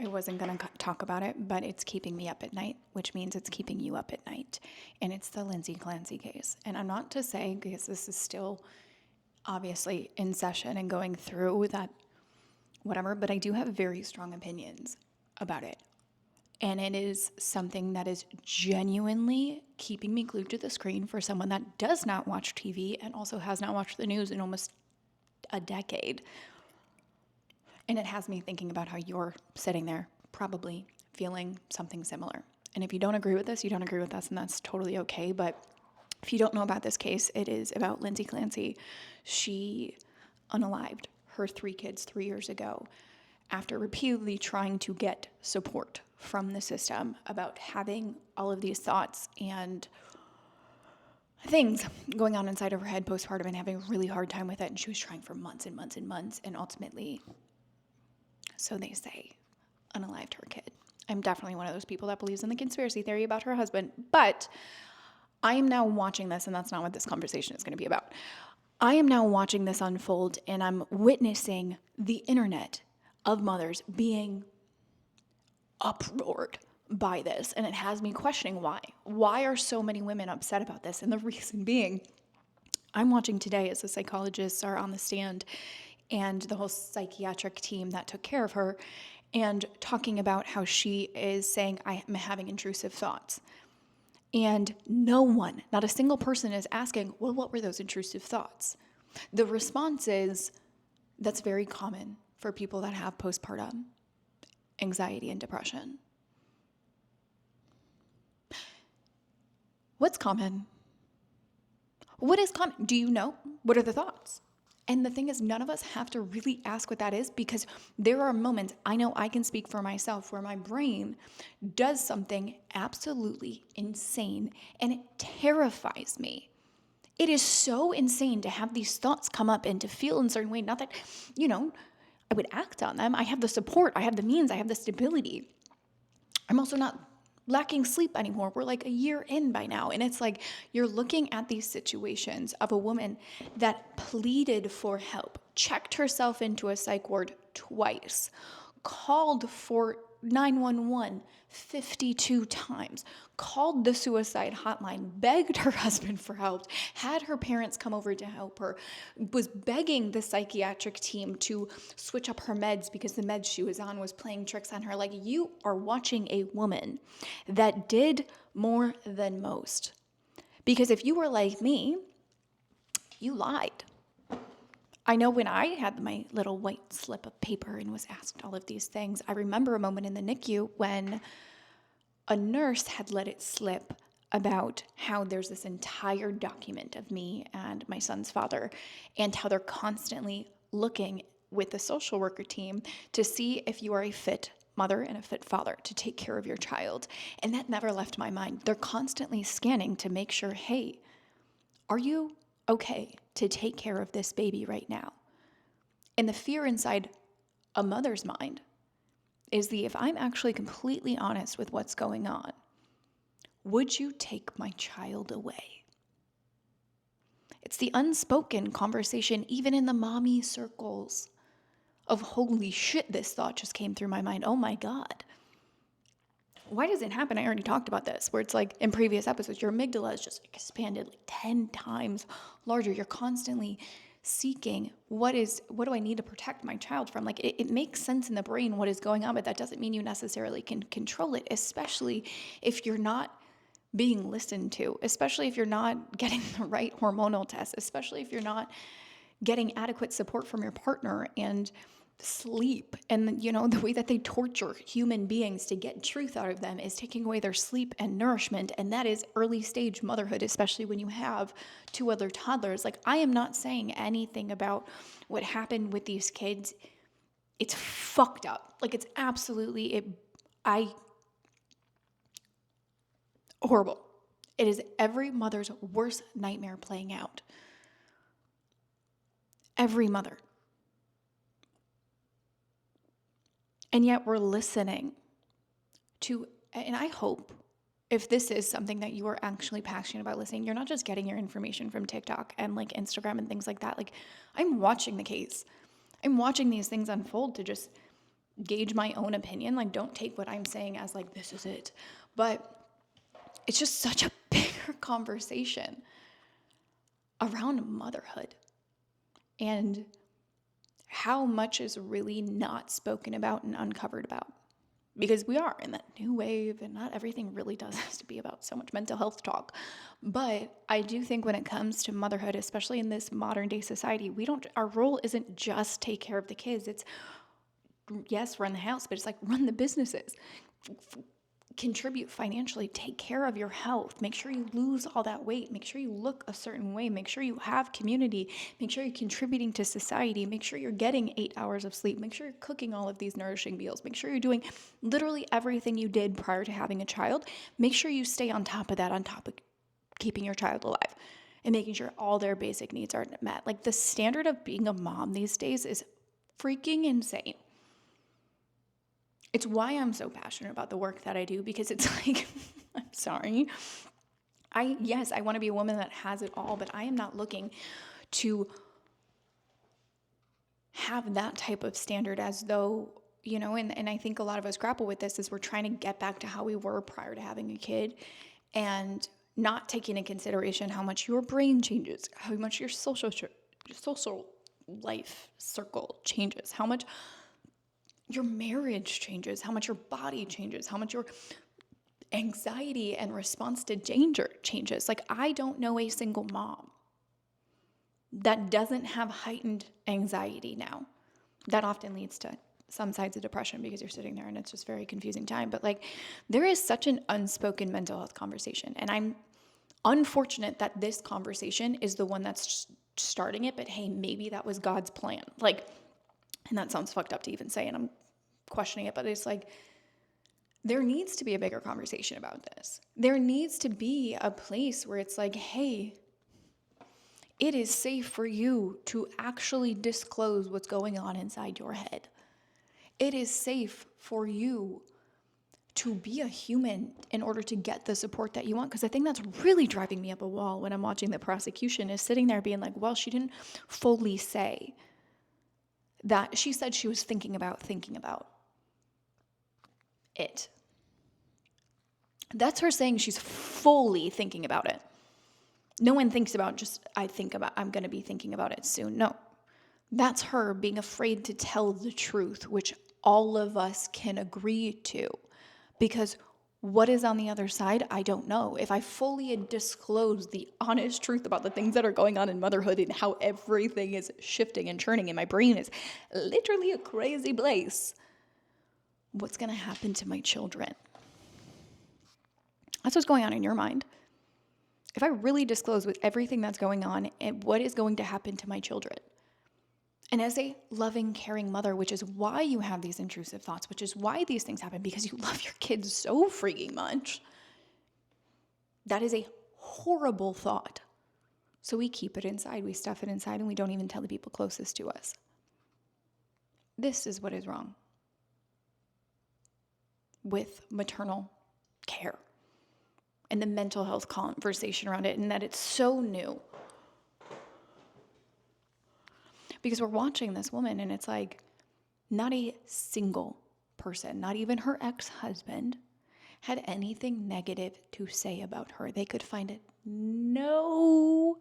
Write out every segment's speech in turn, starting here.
I wasn't going to talk about it, but it's keeping me up at night, which means it's keeping you up at night. And it's the Lindsay Clancy case. And I'm not to say, because this is still obviously in session and going through that whatever, but I do have very strong opinions about it. And it is something that is genuinely keeping me glued to the screen for someone that does not watch TV and also has not watched the news in almost a decade. And it has me thinking about how you're sitting there probably feeling something similar. And if you don't agree with this, you don't agree with us, and that's totally okay. But if you don't know about this case, it is about Lindsay Clancy. She unalived her 3 kids 3 years ago after repeatedly trying to get support from the system about having all of these thoughts and things going on inside of her head postpartum and having a really hard time with it. And she was trying for months and months and months, and ultimately, so they say, unalived her kid. I'm definitely one of those people that believes in the conspiracy theory about her husband, but I am now watching this, and that's not what this conversation is going to be about. I am now watching this unfold, and I'm witnessing the internet of mothers being uproared by this, and it has me questioning why. Why are so many women upset about this? And the reason being, I'm watching today as the psychologists are on the stand and the whole psychiatric team that took care of her, and talking about how she is saying, I am having intrusive thoughts. And no one, not a single person is asking, well, what were those intrusive thoughts? The response is, that's very common for people that have postpartum anxiety and depression. What's common? What is common? Do you know? What are the thoughts? And the thing is, none of us have to really ask what that is, because there are moments, I know I can speak for myself, where my brain does something absolutely insane and it terrifies me. It is so insane to have these thoughts come up and to feel in a certain way. Not that, I would act on them. I have the support, I have the means, I have the stability. I'm also not lacking sleep anymore. We're like a year in by now. And it's like you're looking at these situations of a woman that pleaded for help, checked herself into a psych ward twice, called for 911 52 times, called the suicide hotline, begged her husband for help, had her parents come over to help her, was begging the psychiatric team to switch up her meds because the meds she was on was playing tricks on her. Like, you are watching a woman that did more than most. Because if you were like me, you lied. I know when I had my little white slip of paper and was asked all of these things, I remember a moment in the NICU when a nurse had let it slip about how there's this entire document of me and my son's father, and how they're constantly looking with the social worker team to see if you are a fit mother and a fit father to take care of your child. And that never left my mind. They're constantly scanning to make sure, hey, are you okay to take care of this baby right now? And the fear inside a mother's mind is if I'm actually completely honest with what's going on, would you take my child away? It's the unspoken conversation, even in the mommy circles, of holy shit, this thought just came through my mind. Oh my God. Why does it happen? I already talked about this, where it's like in previous episodes, your amygdala is just expanded like 10 times larger. You're constantly seeking, what do I need to protect my child from? Like, it makes sense in the brain what is going on, but that doesn't mean you necessarily can control it, especially if you're not being listened to, especially if you're not getting the right hormonal tests, especially if you're not getting adequate support from your partner and sleep. And the way that they torture human beings to get truth out of them is taking away their sleep and nourishment. And that is early stage motherhood, especially when you have 2 other toddlers. Like, I am not saying anything about what happened with these kids. It's fucked up. Like, it's absolutely horrible. It is every mother's worst nightmare playing out. Every mother. And yet we're listening to, and I hope if this is something that you are actually passionate about listening, you're not just getting your information from TikTok and like Instagram and things like that. Like, I'm watching the case. I'm watching these things unfold to just gauge my own opinion. Like, don't take what I'm saying as like, this is it. But it's just such a bigger conversation around motherhood and how much is really not spoken about and uncovered about. Because we are in that new wave, and not everything really does have to be about so much mental health talk. But I do think when it comes to motherhood, especially in this modern day society, our role isn't just take care of the kids. It's, yes, run the house, but it's like run the businesses, contribute financially, take care of your health, make sure you lose all that weight, make sure you look a certain way, make sure you have community, make sure you're contributing to society, make sure you're getting 8 hours of sleep, make sure you're cooking all of these nourishing meals, make sure you're doing literally everything you did prior to having a child. Make sure you stay on top of that, on top of keeping your child alive and making sure all their basic needs are met. Like, the standard of being a mom these days is freaking insane. It's why I'm so passionate about the work that I do, because it's like, I'm sorry. I want to be a woman that has it all, but I am not looking to have that type of standard as though, and I think a lot of us grapple with this as we're trying to get back to how we were prior to having a kid, and not taking into consideration how much your brain changes, how much your social life circle changes, how much your marriage changes, how much your body changes, how much your anxiety and response to danger changes. Like, I don't know a single mom that doesn't have heightened anxiety now. That often leads to some sides of depression because you're sitting there and it's just very confusing time. But like, there is such an unspoken mental health conversation. And I'm unfortunate that this conversation is the one that's starting it. But hey, maybe that was God's plan. Like, and that sounds fucked up to even say, and I'm questioning it, but it's like, there needs to be a bigger conversation about this. There needs to be a place where it's like, hey, it is safe for you to actually disclose what's going on inside your head. It is safe for you to be a human in order to get the support that you want. Because the thing that's really driving me up a wall when I'm watching the prosecution is sitting there being like, well, she didn't fully say that. She said she was thinking about it. That's her saying she's fully thinking about it. No one thinks about just, I'm going to be thinking about it soon. No, that's her being afraid to tell the truth, which all of us can agree to. Because what is on the other side, I don't know. If I fully disclose the honest truth about the things that are going on in motherhood and how everything is shifting and churning and my brain is literally a crazy place, what's going to happen to my children? That's what's going on in your mind. If I really disclose with everything that's going on and what is going to happen to my children, and as a loving, caring mother, which is why you have these intrusive thoughts, which is why these things happen, because you love your kids so freaking much, that is a horrible thought. So we keep it inside, we stuff it inside, and we don't even tell the people closest to us. This is what is wrong with maternal care and the mental health conversation around it, and that it's so new. Because we're watching this woman and it's like, not a single person, not even her ex-husband, had anything negative to say about her. They could find no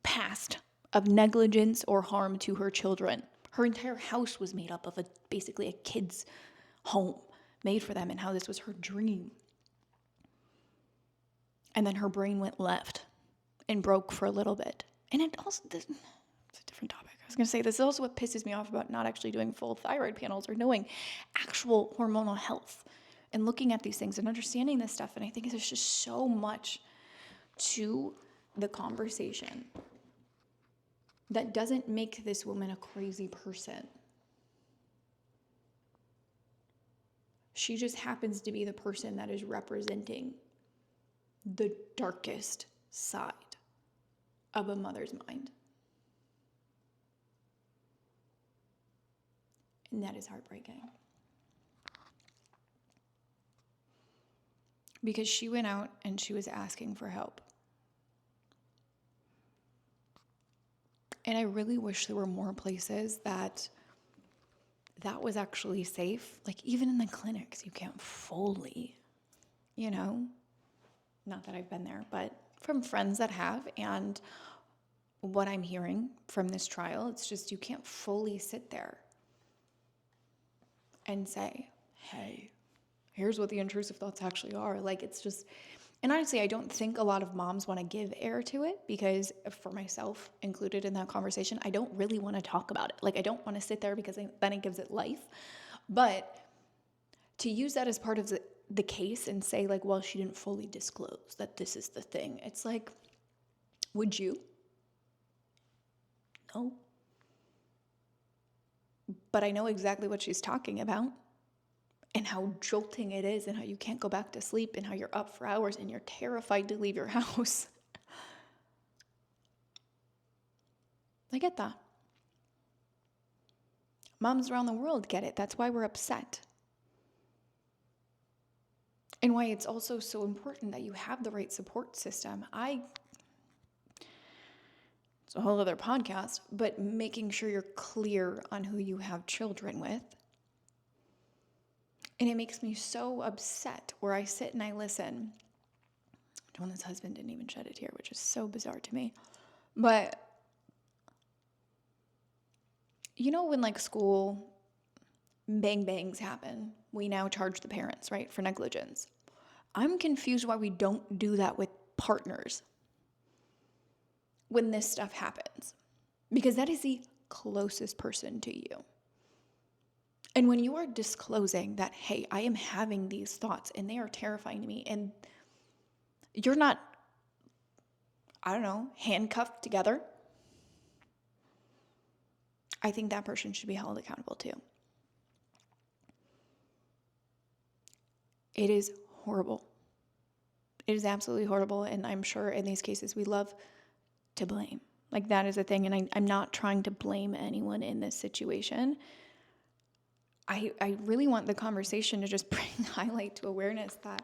past of negligence or harm to her children. Her entire house was made up of basically a kid's home made for them, and how this was her dream. And then her brain went left and broke for a little bit. And it also, it's a different topic. I was going to say, this is also what pisses me off about not actually doing full thyroid panels or knowing actual hormonal health and looking at these things and understanding this stuff. And I think there's just so much to the conversation that doesn't make this woman a crazy person. She just happens to be the person that is representing the darkest side of a mother's mind. And that is heartbreaking. Because she went out and she was asking for help. And I really wish there were more places that that was actually safe. Like even in the clinics, you can't fully, you know, not that I've been there, but from friends that have, and what I'm hearing from this trial, it's just you can't fully sit there and say, hey, here's what the intrusive thoughts actually are. Like it's just, and honestly, I don't think a lot of moms want to give air to it because for myself included in that conversation, I don't really want to talk about it. Like I don't want to sit there because then it gives it life. But to use that as part of the case and say like, well, she didn't fully disclose that this is the thing. It's like, would you? No. But I know exactly what she's talking about and how jolting it is and how you can't go back to sleep and how you're up for hours and you're terrified to leave your house. I get that. Moms around the world get it. That's why we're upset. And why it's also so important that you have the right support system. It's a whole other podcast, but making sure you're clear on who you have children with. And it makes me so upset where I sit and I listen. Jonah's husband didn't even shed a tear, which is so bizarre to me. But, you know, when like school bang bangs happen, we now charge the parents, right, for negligence. I'm confused why we don't do that with partners when this stuff happens, because that is the closest person to you. And when you are disclosing that, hey, I am having these thoughts and they are terrifying to me, and you're not, I don't know, handcuffed together, I think that person should be held accountable too. It is horrible. It is absolutely horrible. And I'm sure in these cases we love to blame. Like that is a thing. And I'm not trying to blame anyone in this situation. I really want the conversation to just bring highlight to awareness that,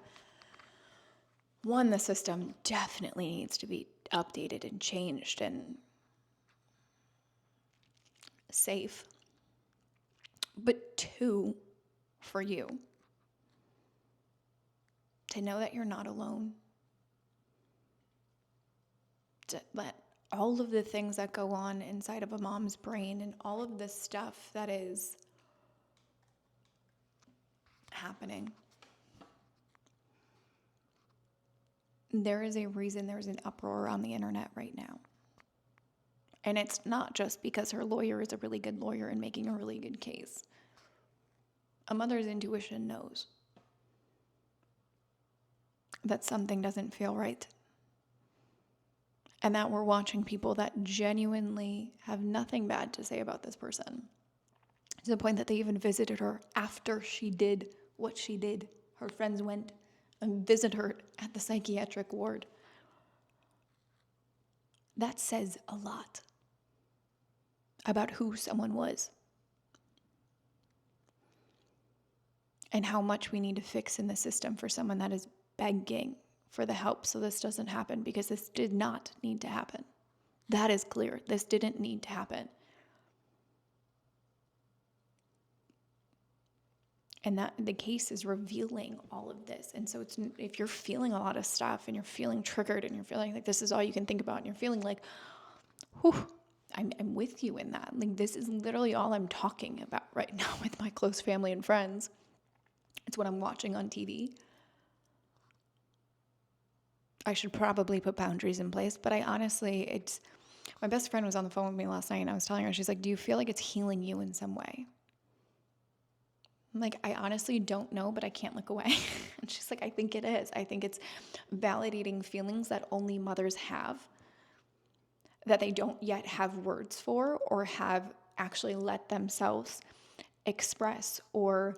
one, the system definitely needs to be updated and changed and safe. But two, for you, to know that you're not alone. That all of the things that go on inside of a mom's brain and all of the stuff that is happening. There is a reason there's an uproar on the internet right now. And it's not just because her lawyer is a really good lawyer and making a really good case. A mother's intuition knows that something doesn't feel right. And that we're watching people that genuinely have nothing bad to say about this person. To the point that they even visited her after she did what she did. Her friends went and visited her at the psychiatric ward. That says a lot about who someone was. And how much we need to fix in the system for someone that is begging for the help so this doesn't happen, because this did not need to happen. That is clear. This didn't need to happen. And that the case is revealing all of this. And so if you're feeling a lot of stuff and you're feeling triggered and you're feeling like this is all you can think about and you're feeling like, whew, I'm with you in that. Like this is literally all I'm talking about right now with my close family and friends. It's what I'm watching on TV. I should probably put boundaries in place, but I honestly, my best friend was on the phone with me last night and I was telling her, she's like, do you feel like it's healing you in some way? I'm like, I honestly don't know, but I can't look away. And she's like, I think it is. I think it's validating feelings that only mothers have, that they don't yet have words for or have actually let themselves express or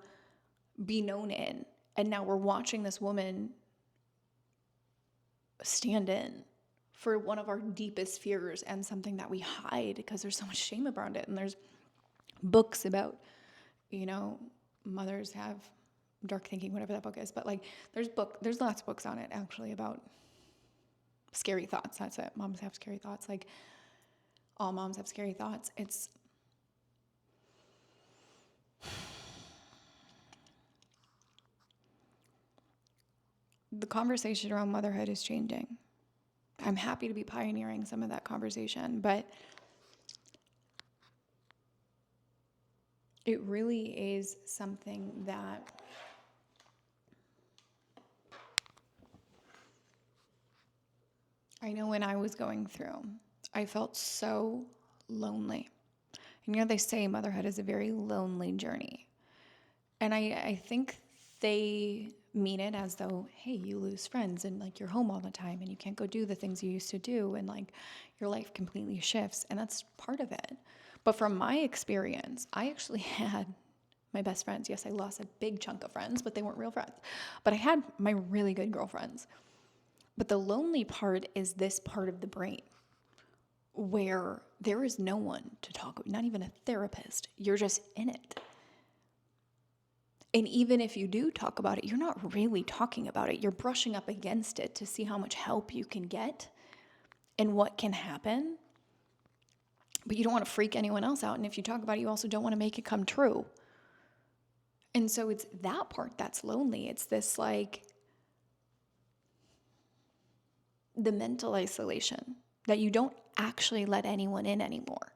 be known in. And now we're watching this woman stand in for one of our deepest fears and something that we hide because there's so much shame around it. And there's books about, mothers have dark thinking, whatever that book is. But like, there's lots of books on it actually about scary thoughts. That's it. Moms have scary thoughts. Like all moms have scary thoughts. the conversation around motherhood is changing. I'm happy to be pioneering some of that conversation, but it really is something that I know when I was going through, I felt so lonely. And they say motherhood is a very lonely journey. And I think they mean it as though, hey, you lose friends and like you're home all the time and you can't go do the things you used to do and like your life completely shifts. And that's part of it. But from my experience, I actually had my best friends. Yes, I lost a big chunk of friends, but they weren't real friends. But I had my really good girlfriends. But the lonely part is this part of the brain where there is no one to talk with, not even a therapist. You're just in it. And even if you do talk about it, you're not really talking about it. You're brushing up against it to see how much help you can get and what can happen. But you don't want to freak anyone else out. And if you talk about it, you also don't want to make it come true. And so it's that part that's lonely. It's this like the mental isolation that you don't actually let anyone in anymore.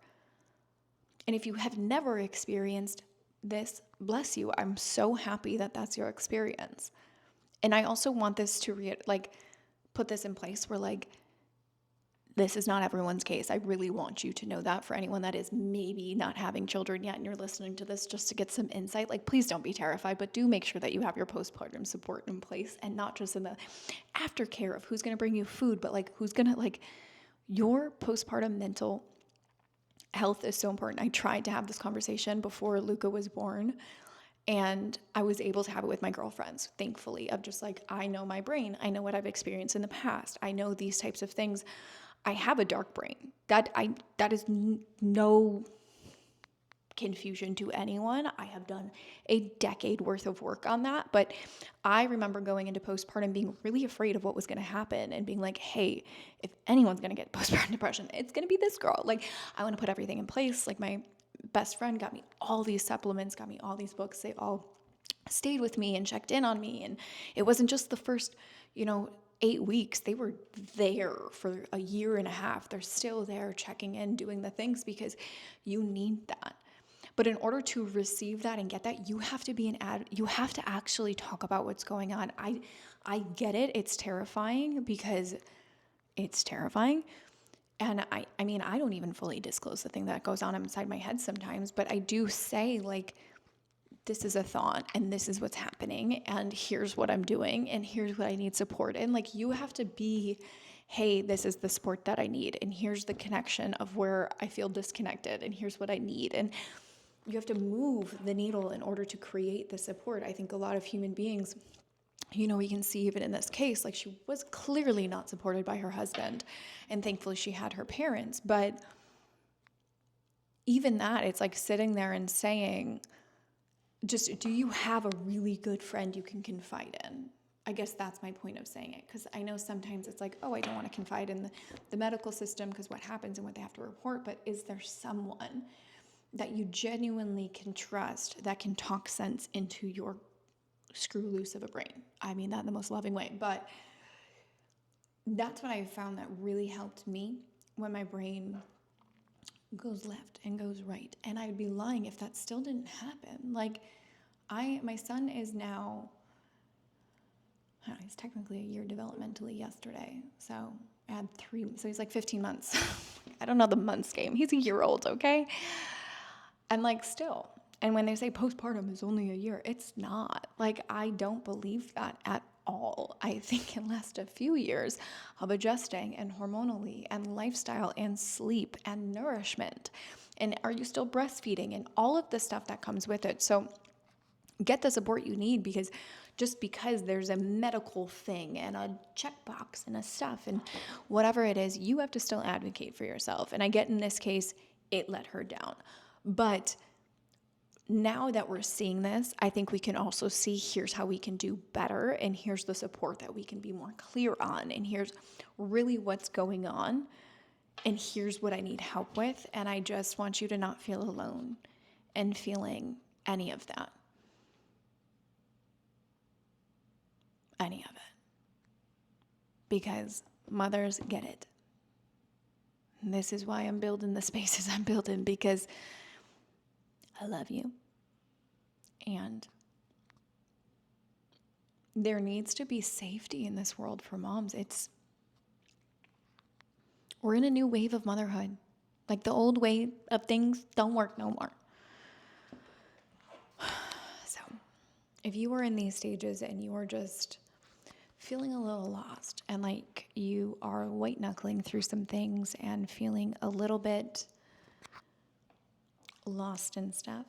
And if you have never experienced this, bless you. I'm so happy that that's your experience. And I also want this to put this in place where like, this is not everyone's case. I really want you to know that for anyone that is maybe not having children yet and you're listening to this just to get some insight, like please don't be terrified, but do make sure that you have your postpartum support in place and not just in the aftercare of who's going to bring you food, but like who's going to like your postpartum mental health is so important. I tried to have this conversation before Luca was born and I was able to have it with my girlfriends, thankfully, of just like, I know my brain. I know what I've experienced in the past. I know these types of things. I have a dark brain. That is no confusion to anyone. I have done a decade worth of work on that, but I remember going into postpartum being really afraid of what was going to happen and being like, hey, if anyone's going to get postpartum depression, it's going to be this girl. Like, I want to put everything in place. Like, my best friend got me all these supplements, got me all these books. They all stayed with me and checked in on me. And it wasn't just the first, 8 weeks. They were there for a year and a half. They're still there checking in, doing the things because you need that. But in order to receive that and get that, you have to be you have to actually talk about what's going on. I get it. It's terrifying because it's terrifying. And I mean, I don't even fully disclose the thing that goes on inside my head sometimes, but I do say like, this is a thought and this is what's happening and here's what I'm doing and here's what I need support in. Like you have to be, hey, this is the support that I need and here's the connection of where I feel disconnected and here's what I need. And you have to move the needle in order to create the support. I think a lot of human beings, we can see even in this case, like she was clearly not supported by her husband and thankfully she had her parents. But even that, it's like sitting there and saying, just, do you have a really good friend you can confide in? I guess that's my point of saying it, because I know sometimes it's like, oh, I don't want to confide in the medical system because what happens and what they have to report, but is there someone that you genuinely can trust that can talk sense into your screw loose of a brain? I mean that in the most loving way, but that's what I found that really helped me when my brain goes left and goes right. And I'd be lying if that still didn't happen. Like my son is now, he's technically a year developmentally yesterday. So I had so he's like 15 months. I don't know the months game. He's a year old, okay? And like still, and when they say postpartum is only a year, it's not. Like, I don't believe that at all. I think it lasts a few years of adjusting and hormonally and lifestyle and sleep and nourishment. And are you still breastfeeding and all of the stuff that comes with it? So get the support you need, because just because there's a medical thing and a checkbox and a stuff and whatever it is, you have to still advocate for yourself. And I get in this case, it let her down. But now that we're seeing this, I think we can also see here's how we can do better, and here's the support that we can be more clear on, and here's really what's going on, and here's what I need help with. And I just want you to not feel alone in feeling any of that. Any of it. because mothers get it. This is why I'm building the spaces I'm building, because I love you. And there needs to be safety in this world for moms. We're in a new wave of motherhood. Like the old way of things don't work no more. So if you are in these stages and you are just feeling a little lost and like you are white knuckling through some things and feeling a little bit lost and stuff,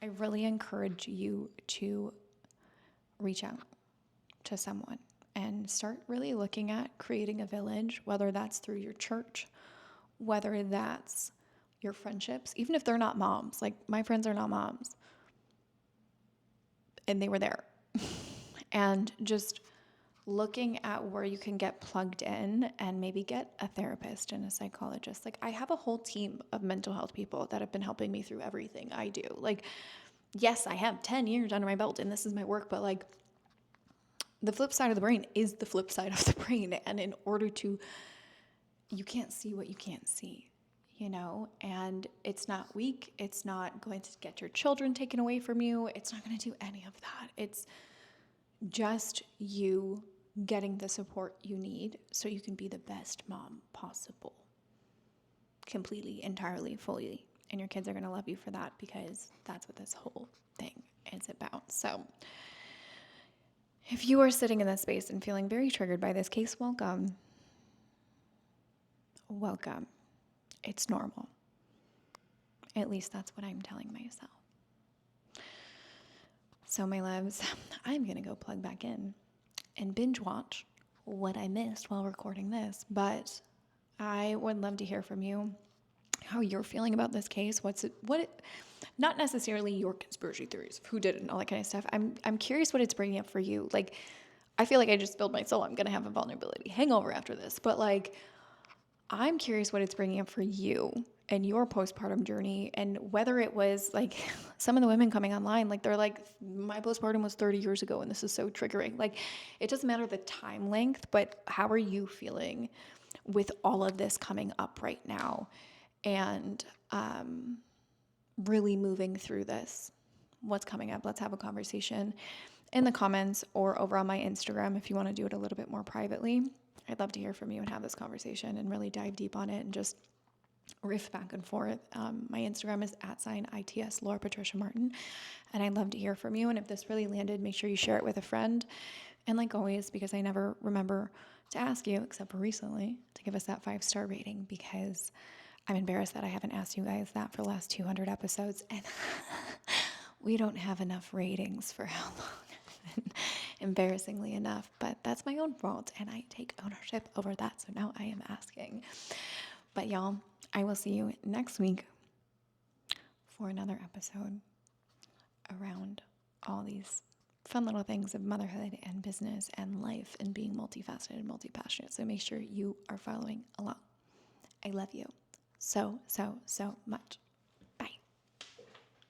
I really encourage you to reach out to someone and start really looking at creating a village, whether that's through your church, whether that's your friendships, even if they're not moms. Like my friends are not moms, and they were there. And just looking at where you can get plugged in and maybe get a therapist and a psychologist. Like I have a whole team of mental health people that have been helping me through everything I do. Like, yes, I have 10 years under my belt and this is my work, but like the flip side of the brain is the flip side of the brain. And in order to, you can't see what you can't see, you know, and it's not weak. It's not going to get your children taken away from you. It's not going to do any of that. It's just you getting the support you need so you can be the best mom possible. Completely, entirely, fully. And your kids are going to love you for that, because that's what this whole thing is about. So if you are sitting in this space and feeling very triggered by this case, welcome. Welcome. It's normal. At least that's what I'm telling myself. So my loves, I'm going to go plug back in and binge watch what I missed while recording this. But I would love to hear from you, how you're feeling about this case. Not necessarily your conspiracy theories of who did it and all that kind of stuff. I'm curious what it's bringing up for you. Like, I feel like I just spilled my soul. I'm going to have a vulnerability hangover after this. But like, I'm curious what it's bringing up for you and your postpartum journey, and whether it was like some of the women coming online, like they're like, my postpartum was 30 years ago and this is so triggering. Like, it doesn't matter the time length, but how are you feeling with all of this coming up right now? And really moving through this. What's coming up? Let's have a conversation in the comments or over on my Instagram if you want to do it a little bit more privately. I'd love to hear from you and have this conversation and really dive deep on it and just riff back and forth. My Instagram is @ITS Laura Patricia Martin, and I'd love to hear from you. And if this really landed, make sure you share it with a friend. And like always, because I never remember to ask you, except for recently, to give us that 5-star rating, because I'm embarrassed that I haven't asked you guys that for the last 200 episodes, and we don't have enough ratings for how long, embarrassingly enough, but that's my own fault, and I take ownership over that, so now I am asking. But y'all, I will see you next week for another episode around all these fun little things of motherhood and business and life and being multifaceted and multi-passionate, so make sure you are following along. I love you so, so, so much.